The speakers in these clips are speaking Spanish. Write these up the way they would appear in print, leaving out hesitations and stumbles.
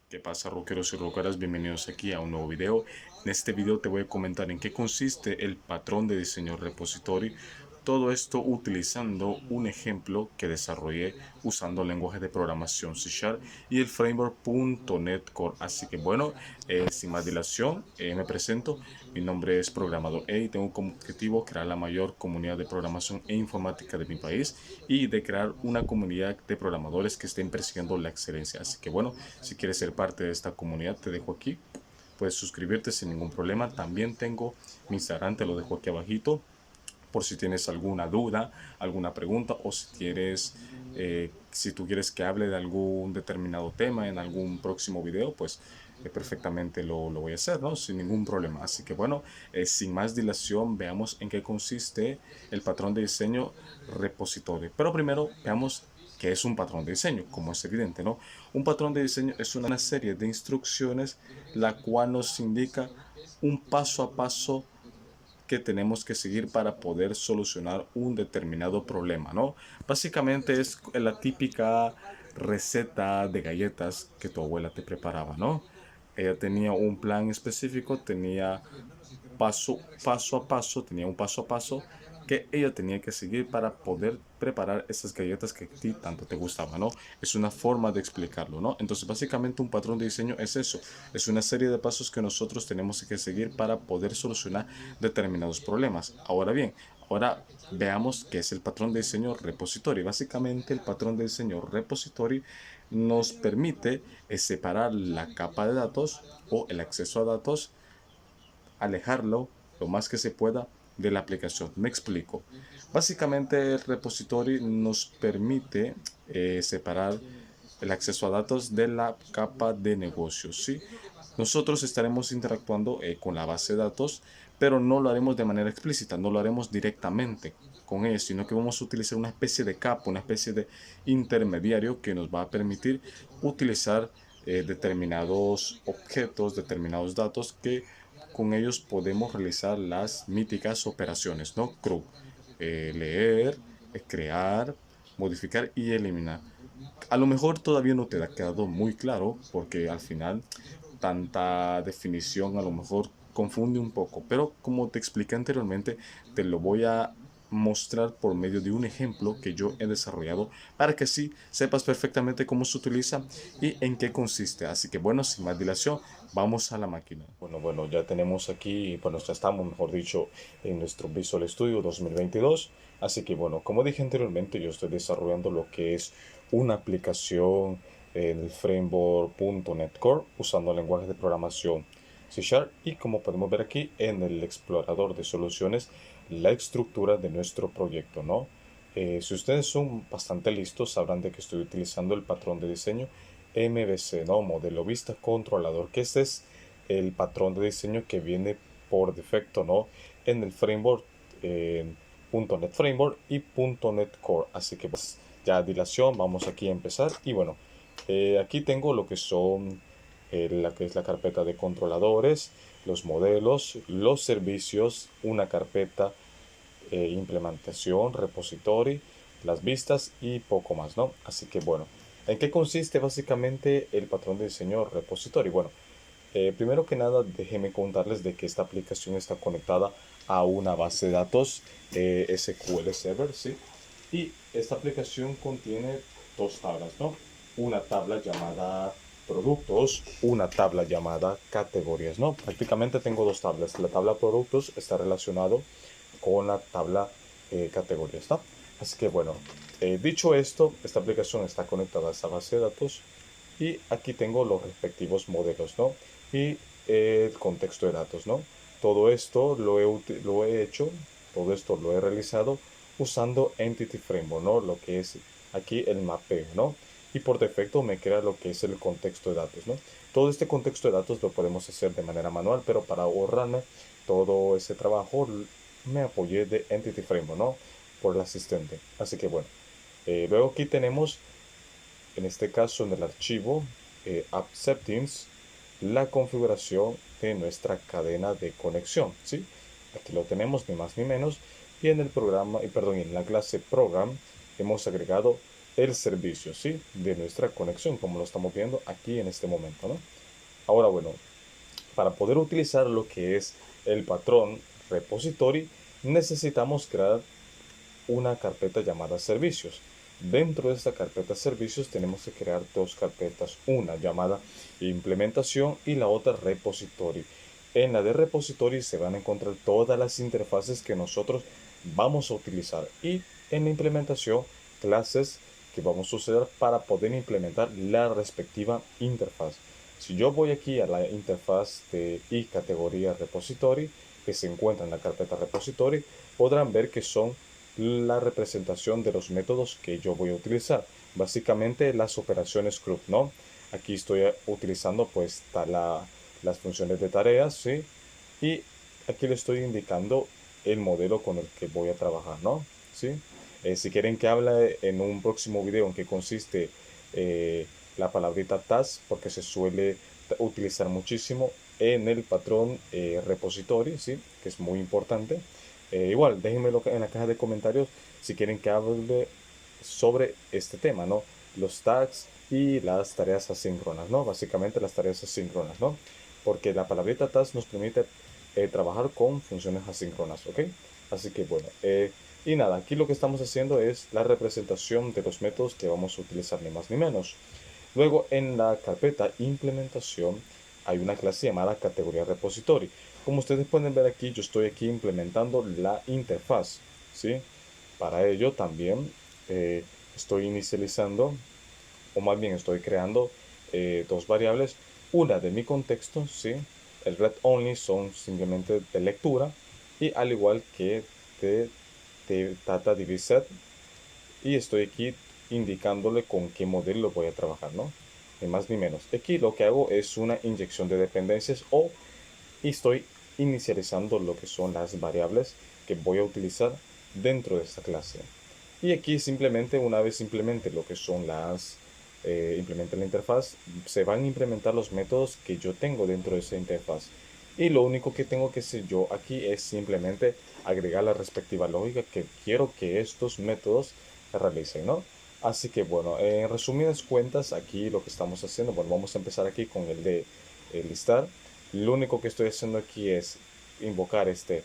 ¿Qué pasa, rockeros y rockeras? Bienvenidos aquí a un nuevo video. En este video te voy a comentar en qué consiste el patrón de diseño repository. Todo esto utilizando un ejemplo que desarrollé usando el lenguaje de programación C# y el framework .NET Core. Así que bueno, sin más dilación, me presento. Mi nombre es Programador y tengo como objetivo crear la mayor comunidad de programación e informática de mi país y de crear una comunidad de programadores que estén persiguiendo la excelencia. Así que bueno, si quieres ser parte de esta comunidad, te dejo aquí. Puedes suscribirte sin ningún problema. También tengo mi Instagram, te lo dejo aquí abajito por si tienes alguna duda, alguna pregunta o si tú quieres que hable de algún determinado tema en algún próximo video, pues perfectamente lo voy a hacer, ¿no? Sin ningún problema. Así que bueno, sin más dilación, veamos en qué consiste el patrón de diseño repositorio. Pero primero veamos qué es un patrón de diseño, como es evidente, ¿no? Un patrón de diseño es una serie de instrucciones la cual nos indica un paso a paso que tenemos que seguir para poder solucionar un determinado problema, ¿no? Básicamente es la típica receta de galletas que tu abuela te preparaba, ¿no? Ella tenía un plan específico, tenía paso a paso, tenía un paso a paso que ella tenía que seguir para poder preparar esas galletas que a ti tanto te gustaban, ¿no? Es una forma de explicarlo, ¿no? Entonces, básicamente un patrón de diseño es eso, es una serie de pasos que nosotros tenemos que seguir para poder solucionar determinados problemas. Ahora bien, ahora veamos qué es el patrón de diseño repository. Básicamente, el patrón de diseño repository nos permite separar la capa de datos o el acceso a datos, alejarlo lo más que se pueda de la aplicación. Me explico. Básicamente el repository nos permite separar el acceso a datos de la capa de negocios, ¿sí? Nosotros estaremos interactuando con la base de datos, pero no lo haremos de manera explícita, no lo haremos directamente con ella, sino que vamos a utilizar una especie de capa, una especie de intermediario que nos va a permitir utilizar determinados objetos, determinados datos que con ellos podemos realizar las míticas operaciones, ¿no? CRUD, leer, crear, modificar y eliminar. A lo mejor todavía no te ha quedado muy claro porque al final tanta definición a lo mejor confunde un poco, pero como te expliqué anteriormente, te lo voy a mostrar por medio de un ejemplo que yo he desarrollado para que así sepas perfectamente cómo se utiliza y en qué consiste. Así que bueno, sin más dilación, vamos a la máquina. Bueno, ya tenemos aquí, bueno, ya estamos, mejor dicho, en nuestro Visual Studio 2022. Así que bueno, como dije anteriormente, yo estoy desarrollando lo que es una aplicación en el framework .NET Core usando el lenguaje de programación C# y como podemos ver aquí en el explorador de soluciones la estructura de nuestro proyecto, ¿no? Si ustedes son bastante listos sabrán de que estoy utilizando el patrón de diseño MVC, ¿no? Modelo Vista Controlador, que este es el patrón de diseño que viene por defecto, ¿no? En el framework .NET Framework y .NET Core. Así que pues, ya dilación, vamos aquí a empezar. Y bueno, aquí tengo lo que son la que es la carpeta de controladores, los modelos, los servicios, una carpeta, implementación, repository, las vistas y poco más, ¿no? Así que bueno, ¿en qué consiste básicamente el patrón de diseño repository? Bueno, primero que nada, déjenme contarles de que esta aplicación está conectada a una base de datos SQL Server, ¿sí? Y esta aplicación contiene dos tablas, ¿no? Una tabla llamada productos, una tabla llamada categorías, ¿no? Prácticamente tengo dos tablas. La tabla productos está relacionado con la tabla categorías, ¿no? Así que bueno, dicho esto, esta aplicación está conectada a esta base de datos y aquí tengo los respectivos modelos, ¿no? Y el contexto de datos, ¿no? Todo esto lo he hecho, todo esto lo he realizado usando Entity Framework, ¿no? Lo que es aquí el mapeo, ¿no? Y por defecto me crea lo que es el contexto de datos, ¿no? Todo este contexto de datos lo podemos hacer de manera manual, pero para ahorrarme todo ese trabajo me apoyé de Entity Framework, ¿no? Por el asistente. Así que bueno, luego aquí tenemos, en este caso en el archivo app settings, la configuración de nuestra cadena de conexión, ¿sí? Aquí lo tenemos, ni más ni menos. Y en el programa, en la clase program hemos agregado el servicio, ¿sí? De nuestra conexión, como lo estamos viendo aquí en este momento, ¿no? Ahora, bueno, para poder utilizar lo que es el patrón repository, necesitamos crear una carpeta llamada servicios. Dentro de esta carpeta servicios tenemos que crear dos carpetas, una llamada implementación y la otra repository. En la de repository se van a encontrar todas las interfaces que nosotros vamos a utilizar y en la implementación clases que vamos a usar para poder implementar la respectiva interfaz. Si yo voy aquí a la interfaz y categoría repository que se encuentra en la carpeta repository, podrán ver que son la representación de los métodos que yo voy a utilizar. Básicamente las operaciones CRUD, ¿no? Aquí estoy utilizando pues las funciones de tareas, ¿sí? Y aquí le estoy indicando el modelo con el que voy a trabajar, ¿no? ¿Sí? Si quieren que hable en un próximo video en qué consiste la palabrita task, porque se suele utilizar muchísimo en el patrón repository, ¿sí? Que es muy importante. Igual, déjenmelo en la caja de comentarios si quieren que hable sobre este tema, ¿no? Los tags y las tareas asíncronas, ¿no? Básicamente las tareas asíncronas, ¿no? Porque la palabrita task nos permite trabajar con funciones asíncronas, ¿ok? Así que bueno, y nada, aquí lo que estamos haciendo es la representación de los métodos que vamos a utilizar, ni más ni menos. Luego en la carpeta implementación hay una clase llamada categoría repository. Como ustedes pueden ver aquí, yo estoy aquí implementando la interfaz, ¿sí? Para ello también estoy inicializando, o más bien estoy creando dos variables. Una de mi contexto, ¿sí? El read only son simplemente de lectura y al igual que de data set, y estoy aquí indicándole con qué modelo voy a trabajar, ¿no? Ni más ni menos. Aquí lo que hago es una inyección de dependencias y estoy inicializando lo que son las variables que voy a utilizar dentro de esta clase. Y aquí simplemente una vez implemente lo que son implemente la interfaz, se van a implementar los métodos que yo tengo dentro de esa interfaz. Y lo único que tengo que hacer yo aquí es simplemente agregar la respectiva lógica que quiero que estos métodos realicen, ¿no? Así que bueno, en resumidas cuentas, aquí lo que estamos haciendo, bueno, vamos a empezar aquí con el de listar. Lo único que estoy haciendo aquí es invocar este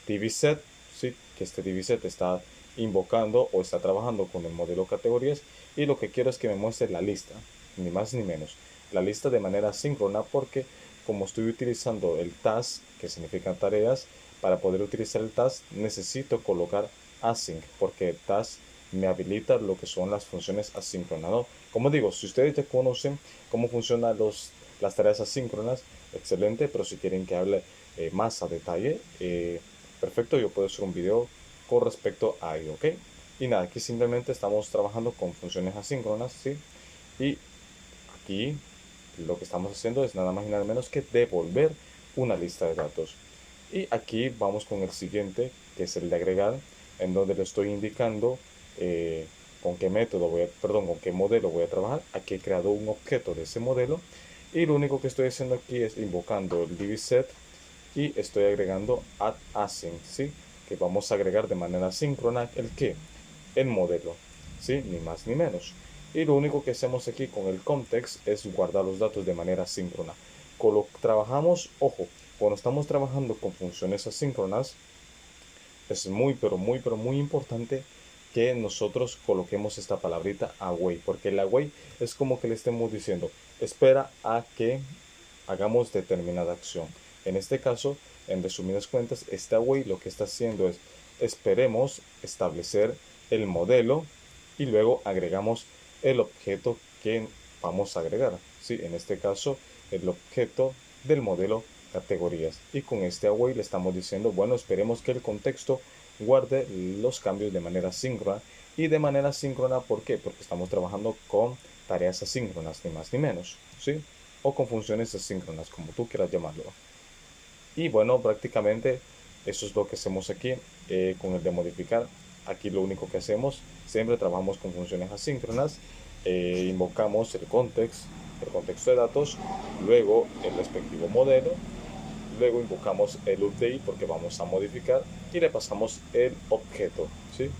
dbset, ¿sí? Que este dbset está invocando o está trabajando con el modelo categorías y lo que quiero es que me muestre la lista, ni más ni menos. La lista de manera síncrona porque como estoy utilizando el task, que significa tareas, para poder utilizar el task necesito colocar async porque task me habilita lo que son las funciones asíncronas, ¿no? Como digo, si ustedes ya conocen cómo funcionan las tareas asíncronas, excelente, pero si quieren que hable más a detalle, perfecto, yo puedo hacer un video con respecto a ello, ¿ok? Y nada, aquí simplemente estamos trabajando con funciones asíncronas, ¿sí? Y aquí lo que estamos haciendo es nada más y nada menos que devolver una lista de datos. Y aquí vamos con el siguiente, que es el de agregar, en donde le estoy indicando con qué con qué modelo voy a trabajar. Aquí he creado un objeto de ese modelo y lo único que estoy haciendo aquí es invocando el dbset y estoy agregando add async, ¿sí? Que vamos a agregar de manera síncrona el modelo, ¿sí? Ni más ni menos. Y lo único que hacemos aquí con el context es guardar los datos de manera síncrona. Trabajamos, ojo, cuando estamos trabajando con funciones asíncronas, es muy importante que nosotros coloquemos esta palabrita await, porque el await es como que le estemos diciendo, espera a que hagamos determinada acción. En este caso, en resumidas cuentas, este await lo que está haciendo es esperemos establecer el modelo y luego agregamos el objeto que vamos a agregar. ¿Sí? En este caso, el objeto del modelo categorías. Y con este await le estamos diciendo, bueno, esperemos que el contexto guarde los cambios de manera síncrona. Y de manera síncrona, ¿por qué? Porque estamos trabajando con tareas asíncronas, ni más ni menos, ¿sí? O con funciones asíncronas, como tú quieras llamarlo. Y bueno, prácticamente eso es lo que hacemos aquí con el de modificar. Aquí lo único que hacemos, siempre trabajamos con funciones asíncronas, invocamos el contexto de datos, luego el respectivo modelo, luego invocamos el update porque vamos a modificar y le pasamos el objeto, ¿sí?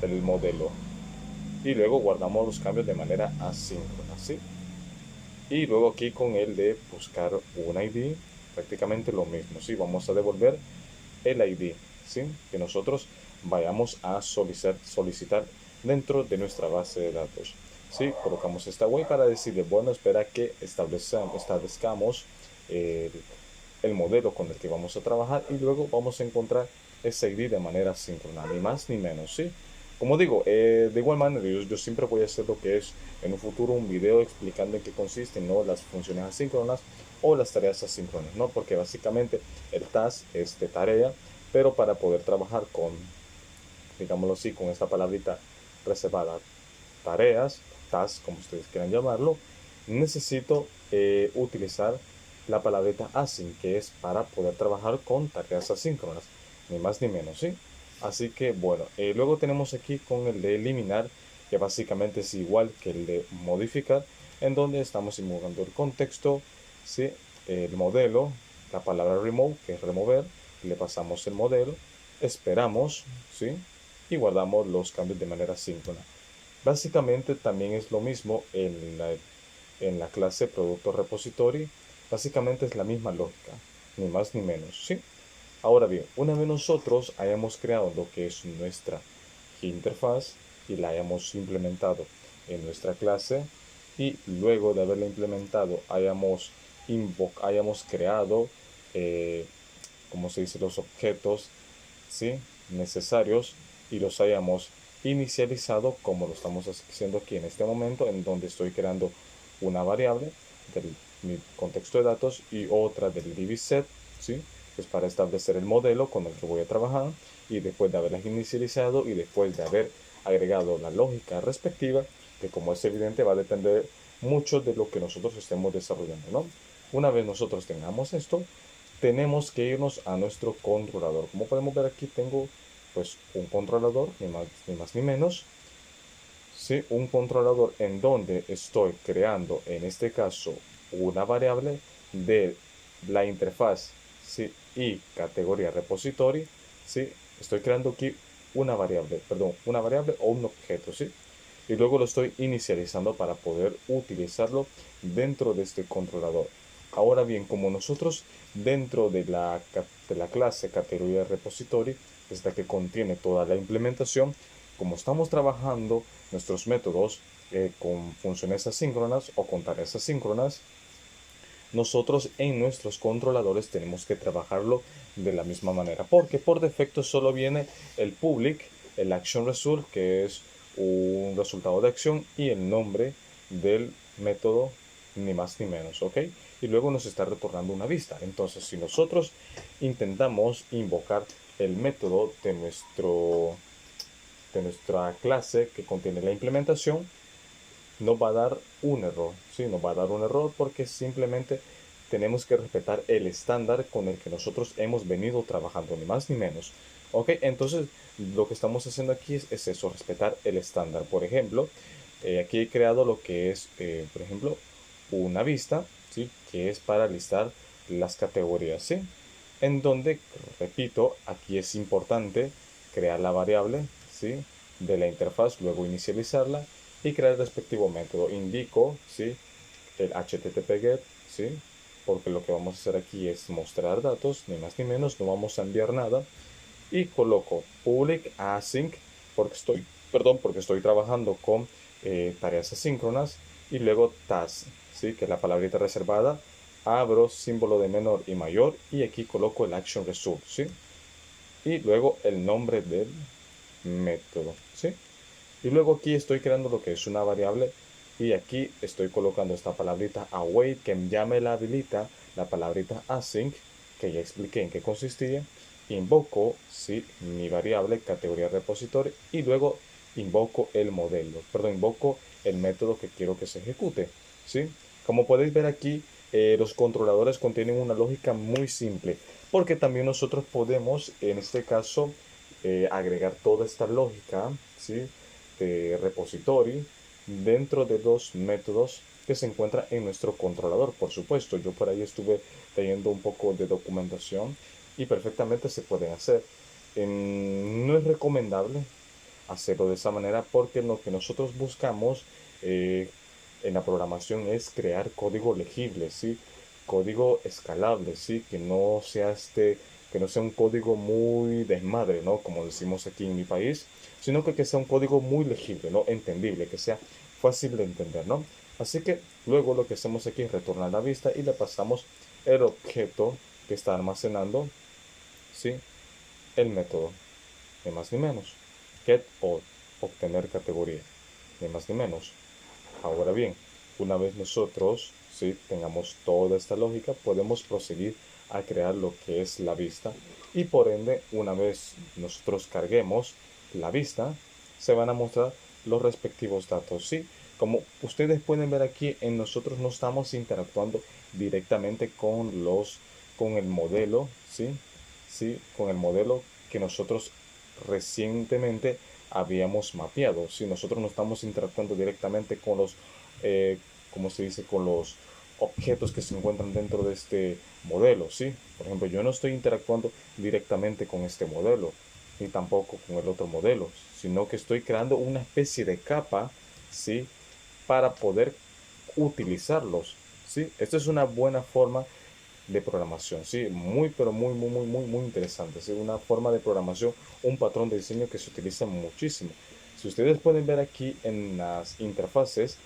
Del modelo. y luego guardamos los cambios de manera asíncrona, ¿sí? Y luego aquí con el de buscar un ID, prácticamente lo mismo, ¿sí? Vamos a devolver el ID, ¿sí? Que nosotros vayamos a solicitar dentro de nuestra base de datos, ¿sí? Colocamos esta web para decirle, bueno, espera que establezcamos el, el modelo con el que vamos a trabajar y luego vamos a encontrar ese ID de manera síncrona, ni más ni menos, ¿sí? Como digo, de igual manera, yo siempre voy a hacer lo que es en un futuro un video explicando en qué consisten, ¿no?, las funciones asíncronas o las tareas asíncronas, ¿no? Porque básicamente el task es de tarea, pero para poder trabajar con, digámoslo así, con esta palabrita reservada, tareas, tasks, como ustedes quieran llamarlo, necesito utilizar la palabrita async, que es para poder trabajar con tareas asíncronas, ni más ni menos, ¿sí? Así que bueno, luego tenemos aquí con el de eliminar, que básicamente es igual que el de modificar, en donde estamos invocando el contexto, ¿sí?, el modelo, la palabra remove, que es remover, le pasamos el modelo, esperamos, ¿sí?, y guardamos los cambios de manera síncrona. Básicamente también es lo mismo en la clase producto repository. Básicamente es la misma lógica, ni más ni menos, ¿sí? Ahora bien, una vez nosotros hayamos creado lo que es nuestra interfaz y la hayamos implementado en nuestra clase, y luego de haberla implementado hayamos creado, como se dice, los objetos, ¿sí?, necesarios, y los hayamos inicializado como lo estamos haciendo aquí en este momento, en donde estoy creando una variable del mi contexto de datos y otra del DBSet, ¿sí?, pues para establecer el modelo con el que voy a trabajar, y después de haberlas inicializado y después de haber agregado la lógica respectiva, que como es evidente va a depender mucho de lo que nosotros estemos desarrollando, ¿no? Una vez nosotros tengamos esto, tenemos que irnos a nuestro controlador. Como podemos ver aquí, tengo pues un controlador, ni más ni menos, ¿sí? Un controlador en donde estoy creando, en este caso, una variable de la interfaz, ¿sí?, y categoría repository, ¿sí? Estoy creando aquí una variable o un objeto, ¿sí? Y luego lo estoy inicializando para poder utilizarlo dentro de este controlador. Ahora bien, como nosotros dentro de la clase categoría repository, es la que contiene toda la implementación, como estamos trabajando nuestros métodos con funciones asíncronas o con tareas asíncronas, nosotros en nuestros controladores tenemos que trabajarlo de la misma manera, porque por defecto solo viene el public, el action result, que es un resultado de acción, y el nombre del método, ni más ni menos, ¿ok? Y luego nos está retornando una vista. Entonces, si nosotros intentamos invocar el método de nuestra clase que contiene la implementación, nos va a dar un error, ¿sí? Nos va a dar un error porque simplemente tenemos que respetar el estándar con el que nosotros hemos venido trabajando, ni más ni menos. ¿Ok? Entonces, lo que estamos haciendo aquí es eso, respetar el estándar. Por ejemplo, aquí he creado lo que es, por ejemplo, una vista, ¿sí?, que es para listar las categorías, ¿sí? En donde, repito, aquí es importante crear la variable, ¿sí?, de la interfaz, luego inicializarla y crear el respectivo método. Indico, ¿sí?, el HTTP GET, ¿sí?, porque lo que vamos a hacer aquí es mostrar datos, ni más ni menos, no vamos a enviar nada. Y coloco public async porque estoy trabajando con tareas asíncronas, y luego task, ¿sí?, que es la palabrita reservada, abro símbolo de menor y mayor, y aquí coloco el action result, ¿sí?, y luego el nombre del método, ¿sí? Y luego aquí estoy creando lo que es una variable, y aquí estoy colocando esta palabrita await, que ya me la habilita la palabrita async, que ya expliqué en qué consistía. Invoco, ¿sí?, mi variable categoría repository, y luego invoco el modelo, perdón, invoco el método que quiero que se ejecute, ¿sí? Como podéis ver aquí, los controladores contienen una lógica muy simple, porque también nosotros podemos, en este caso, agregar toda esta lógica, ¿sí?, de repository dentro de los métodos que se encuentran en nuestro controlador. Por supuesto, yo por ahí estuve leyendo un poco de documentación y perfectamente se pueden hacer. No es recomendable hacerlo de esa manera, porque lo que nosotros buscamos en la programación es crear código legible, ¿sí? Código escalable, ¿sí? Que no sea un código muy desmadre, ¿no? Como decimos aquí en mi país, sino que sea un código muy legible, ¿no? Entendible, que sea fácil de entender, ¿no? Así que luego lo que hacemos aquí es retornar la vista y le pasamos el objeto que está almacenando, ¿sí? El método, ni más ni menos. Get o obtener categoría, ni más ni menos. Ahora bien, una vez nosotros, ¿sí?, tengamos toda esta lógica, podemos proseguir a crear lo que es la vista, y por ende, una vez nosotros carguemos la vista, se van a mostrar los respectivos datos, ¿sí? Como ustedes pueden ver aquí, en nosotros no estamos interactuando directamente con el modelo, ¿sí? ¿Sí? Con el modelo que nosotros recientemente habíamos mapeado. Si nosotros no estamos interactuando directamente con los, ¿cómo se dice? Con los objetos que se encuentran dentro de este modelo, ¿sí? Por ejemplo, yo no estoy interactuando directamente con este modelo, ni tampoco con el otro modelo, sino que estoy creando una especie de capa, ¿sí?, para poder utilizarlos, ¿sí? Esta es una buena forma de programación, sí, muy, pero muy interesante, ¿sí? Una forma de programación, un patrón de diseño que se utiliza muchísimo. Si ustedes pueden ver aquí en las interfaces,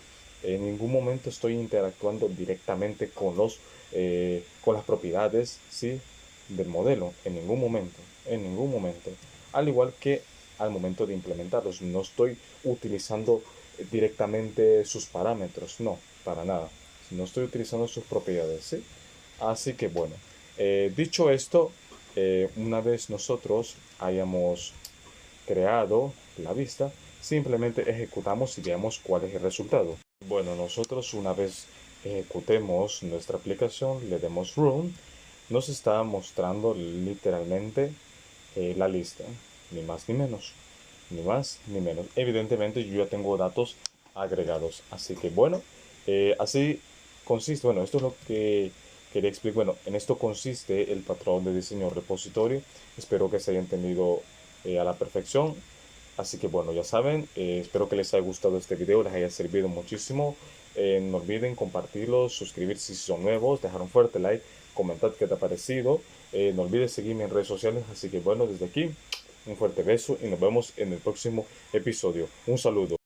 en ningún momento estoy interactuando directamente con las propiedades, ¿sí?, del modelo, en ningún momento. Al igual que al momento de implementarlos, no estoy utilizando directamente sus parámetros, no, para nada. No estoy utilizando sus propiedades, ¿sí? Así que bueno, dicho esto, una vez nosotros hayamos creado la vista, simplemente ejecutamos y veamos cuál es el resultado. Bueno, nosotros una vez ejecutemos nuestra aplicación, le demos run, nos está mostrando literalmente la lista, ni más ni menos, ni más ni menos. Evidentemente yo ya tengo datos agregados, así que bueno, así consiste, bueno, esto es lo que quería explicar. Bueno, en esto consiste el patrón de diseño repositorio. Espero que se haya entendido a la perfección. Así que bueno, ya saben, espero que les haya gustado este video, les haya servido muchísimo. No olviden compartirlo, suscribirse si son nuevos, dejar un fuerte like, comentar qué te ha parecido. No olvides seguirme en redes sociales. Así que bueno, desde aquí, un fuerte beso y nos vemos en el próximo episodio. Un saludo.